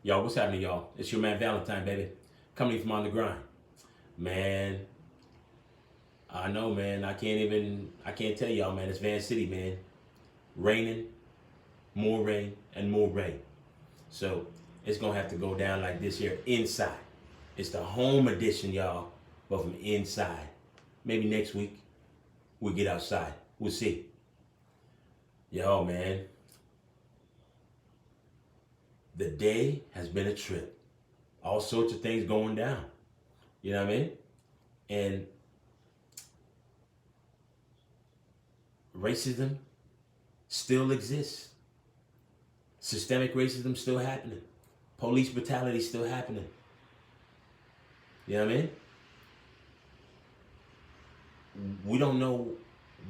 Y'all, what's happening, y'all? It's your man Valentine, baby. Coming from on the grind. Man, I know, man. I can't tell y'all, man. It's Van City, man. Raining, more rain, and more rain. So it's gonna have to go down like this here inside. It's the home edition, y'all, but from inside. Maybe next week we'll get outside. We'll see. Yo, man. The day has been a trip. All sorts of things going down. You know what I mean? And racism still exists. Systemic racism still happening. Police brutality still happening. You know what I mean? We don't know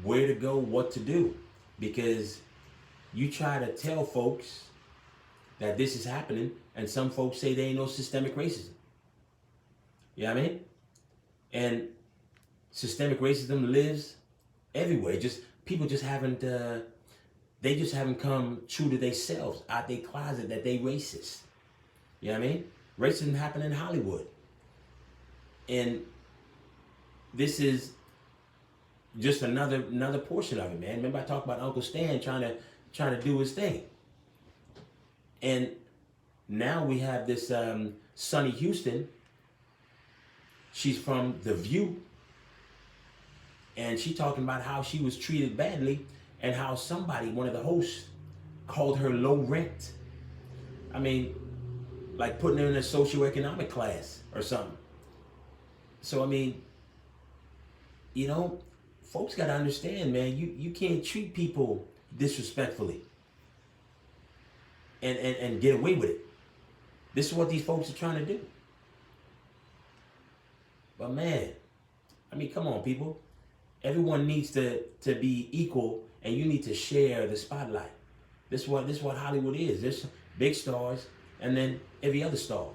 where to go, what to do, because you try to tell folks that this is happening, and some folks say there ain't no systemic racism. You know what I mean? And systemic racism lives everywhere. Just people just haven't they just haven't come true to themselves, out their closet, that they racist. You know what I mean? Racism happened in Hollywood. And this is just another portion of it, man. Remember I talked about Uncle Stan trying to do his thing. And now we have this Sonny Houston. She's from The View. And she talking about how she was treated badly and how somebody, one of the hosts, called her low rent. I mean, like putting her in a socioeconomic class or something. So, I mean, you know, folks got to understand, man, you can't treat people disrespectfully and get away with it. This is what these folks are trying to do. But man, I mean, come on, people. Everyone needs to be equal, and you need to share the spotlight. This is what Hollywood is. There's big stars and then every other star.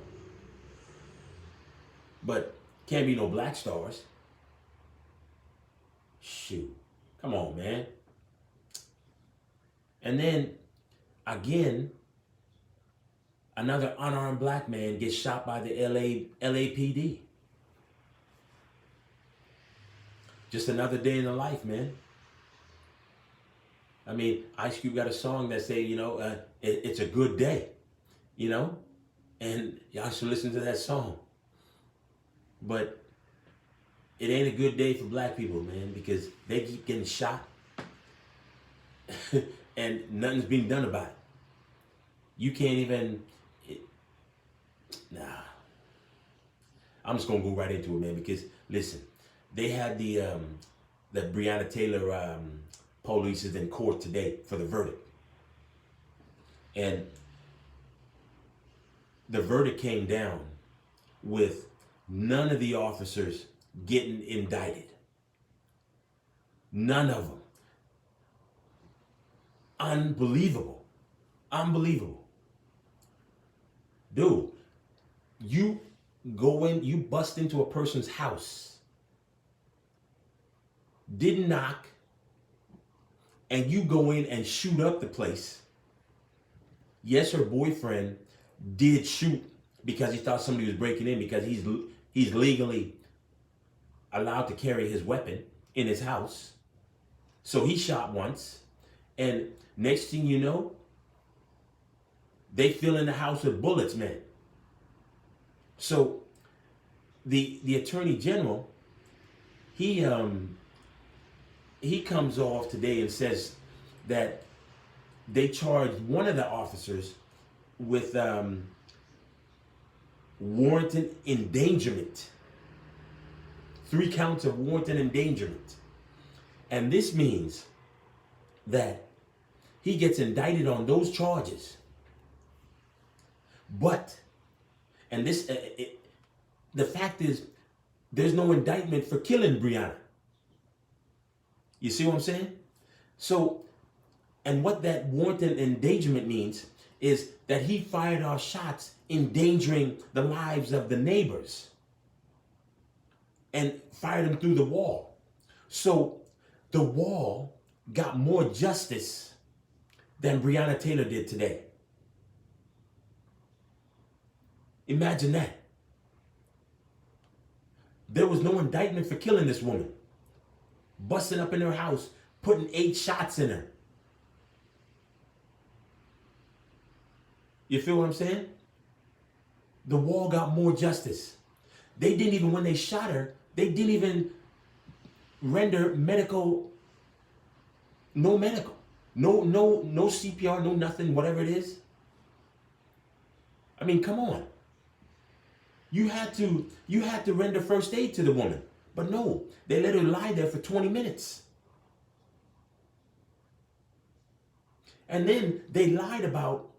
But can't be no black stars. Shoot. Come on, man. And then again, another unarmed black man gets shot by the LAPD. Just another day in the life, man. I mean, Ice Cube got a song that say, you know, it's a good day, you know? And y'all should listen to that song. But it ain't a good day for black people, man, because they keep getting shot and nothing's being done about it. You can't even, nah. I'm just gonna go right into it, man, because listen, they had the Breonna Taylor police is in court today for the verdict. And the verdict came down with none of the officers getting indicted. None of them. Unbelievable. Unbelievable. Dude, you go in, you bust into a person's house, didn't knock, and you go in and shoot up the place. Yes, her boyfriend did shoot because he thought somebody was breaking in, because he's legally allowed to carry his weapon in his house. So he shot once, and next thing you know, they fill in the house with bullets, man. So the attorney general, he comes off today and says that they charged one of the officers with warranted endangerment. 3 counts of warranted endangerment. And this means that he gets indicted on those charges. But, and this, the fact is, there's no indictment for killing Breonna. You see what I'm saying? So, and what that warranted endangerment means is that he fired off shots endangering the lives of the neighbors and fired them through the wall. So the wall got more justice than Breonna Taylor did today. Imagine that. There was no indictment for killing this woman. Busting up in her house, putting 8 shots in her. You feel what I'm saying? The wall got more justice. They didn't even, when they shot her, they didn't even render medical, no medical. No CPR, no nothing, whatever it is. I mean, come on. You had to render first aid to the woman. But no, they let her lie there for 20 minutes. And then they lied about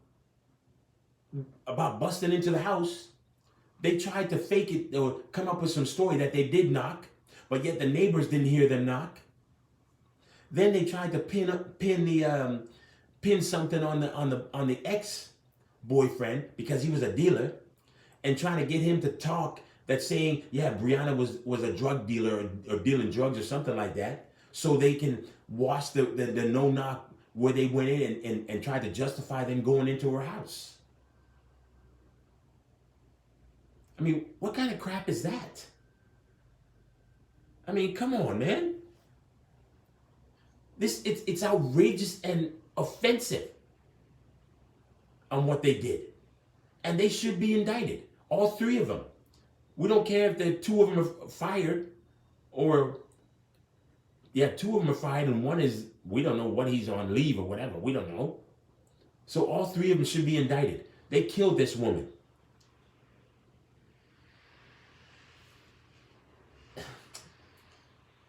busting into the house. They tried to fake it or come up with some story that they did knock, but yet the neighbors didn't hear them knock. Then they tried to pin something on the ex-boyfriend because he was a dealer, and trying to get him to talk, that saying, yeah, Brianna was a drug dealer or dealing drugs or something like that, so they can wash the no knock where they went in and tried to justify them going into her house. I mean, what kind of crap is that? I mean, come on, man. It's outrageous and offensive on what they did. And they should be indicted. All 3 of them. We don't care if the 2 of them are fired, or 2 of them are fired and one is, we don't know what, he's on leave or whatever. We don't know. So all 3 of them should be indicted. They killed this woman.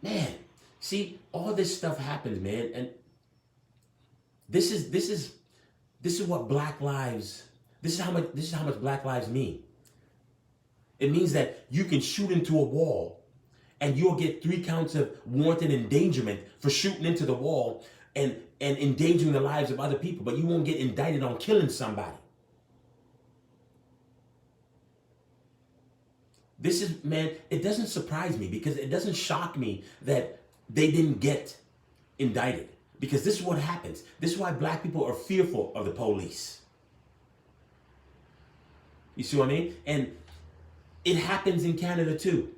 Man, see, all this stuff happens, man, and this is what Black Lives. This is how much Black Lives mean. It means that you can shoot into a wall, and you'll get 3 counts of wanton endangerment for shooting into the wall and endangering the lives of other people, but you won't get indicted on killing somebody. This is, man, it doesn't surprise me, because it doesn't shock me that they didn't get indicted, because this is what happens. This is why black people are fearful of the police. You see what I mean? And it happens in Canada too,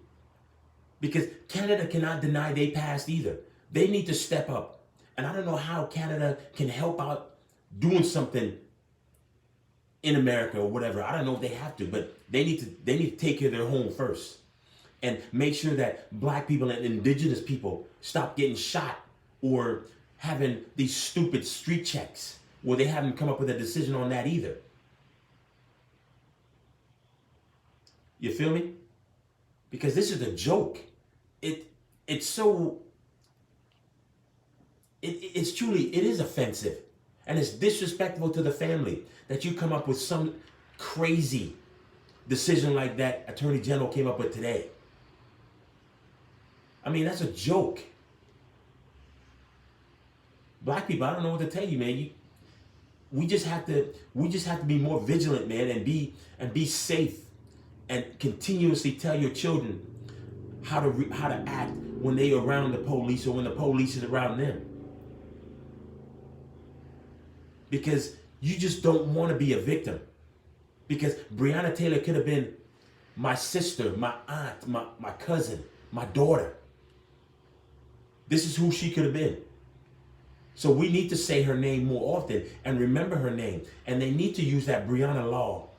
because Canada cannot deny they passed either. They need to step up. And I don't know how Canada can help out doing something in America or whatever. I don't know if they have to, but they need to take care of their home first and make sure that black people and indigenous people stop getting shot or having these stupid street checks where they haven't come up with a decision on that either. You feel me? Because this is a joke. It's truly, it is offensive. And it's disrespectful to the family that you come up with some crazy decision like that Attorney General came up with today. I mean, that's a joke. Black people, I don't know what to tell you, man. We just have to be more vigilant, man, and be safe, and continuously tell your children how to act when they are around the police or when the police is around them. Because you just don't want to be a victim. Because Breonna Taylor could have been my sister, my aunt, my cousin, my daughter. This is who she could have been. So we need to say her name more often and remember her name. And they need to use that Breonna law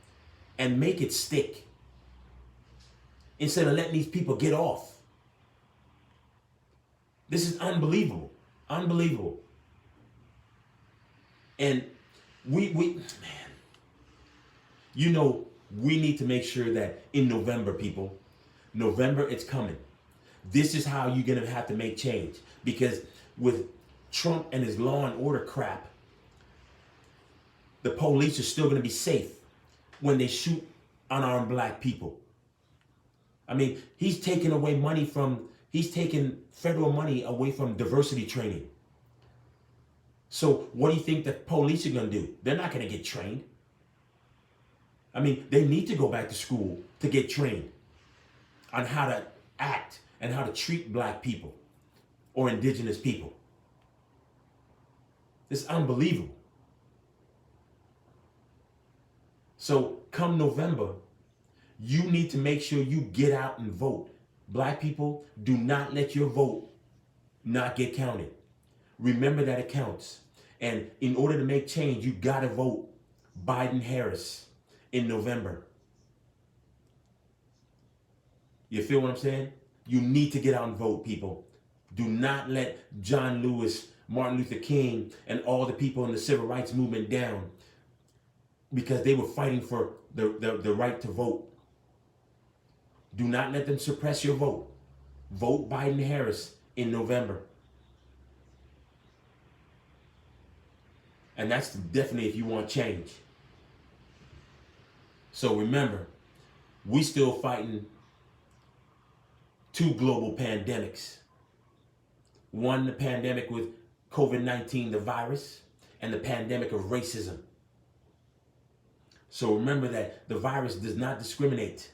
and make it stick, instead of letting these people get off. This is unbelievable. Unbelievable. And we need to make sure that in November, people, November, it's coming. This is how you're going to have to make change. Because with Trump and his law and order crap, the police are still going to be safe when they shoot unarmed black people. I mean, he's taking federal money away from diversity training. So what do you think the police are going to do? They're not going to get trained. I mean, they need to go back to school to get trained on how to act and how to treat black people or indigenous people. It's unbelievable. So come November, You need to make sure you get out and vote. Black people, do not let your vote not get counted. Remember that it counts. And in order to make change, you got to vote Biden-Harris in November. You feel what I'm saying? You need to get out and vote, people. Do not let John Lewis, Martin Luther King, and all the people in the civil rights movement down because they were fighting for the right to vote. Do not let them suppress your vote. Vote Biden-Harris in November. And that's definitely if you want change. So remember, we still fighting two global pandemics. One, the pandemic with COVID-19, the virus, and the pandemic of racism. So remember that the virus does not discriminate.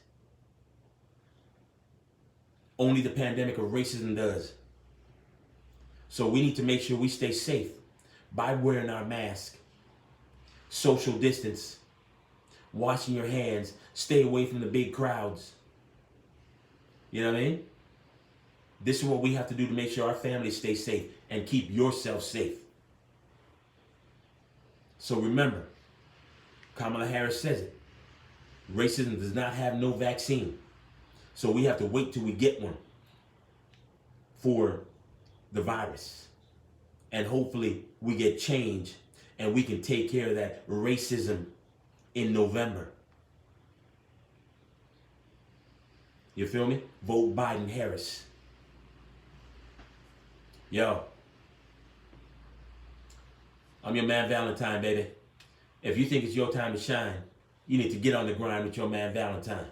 Only the pandemic of racism does. So we need to make sure we stay safe by wearing our mask, social distance, washing your hands, stay away from the big crowds. You know what I mean? This is what we have to do to make sure our families stay safe and keep yourself safe. So remember, Kamala Harris says it. Racism does not have no vaccine. So we have to wait till we get one for the virus. And hopefully we get change and we can take care of that racism in November. You feel me? Vote Biden-Harris. Yo, I'm your man Valentine, baby. If you think it's your time to shine, you need to get on the grind with your man Valentine.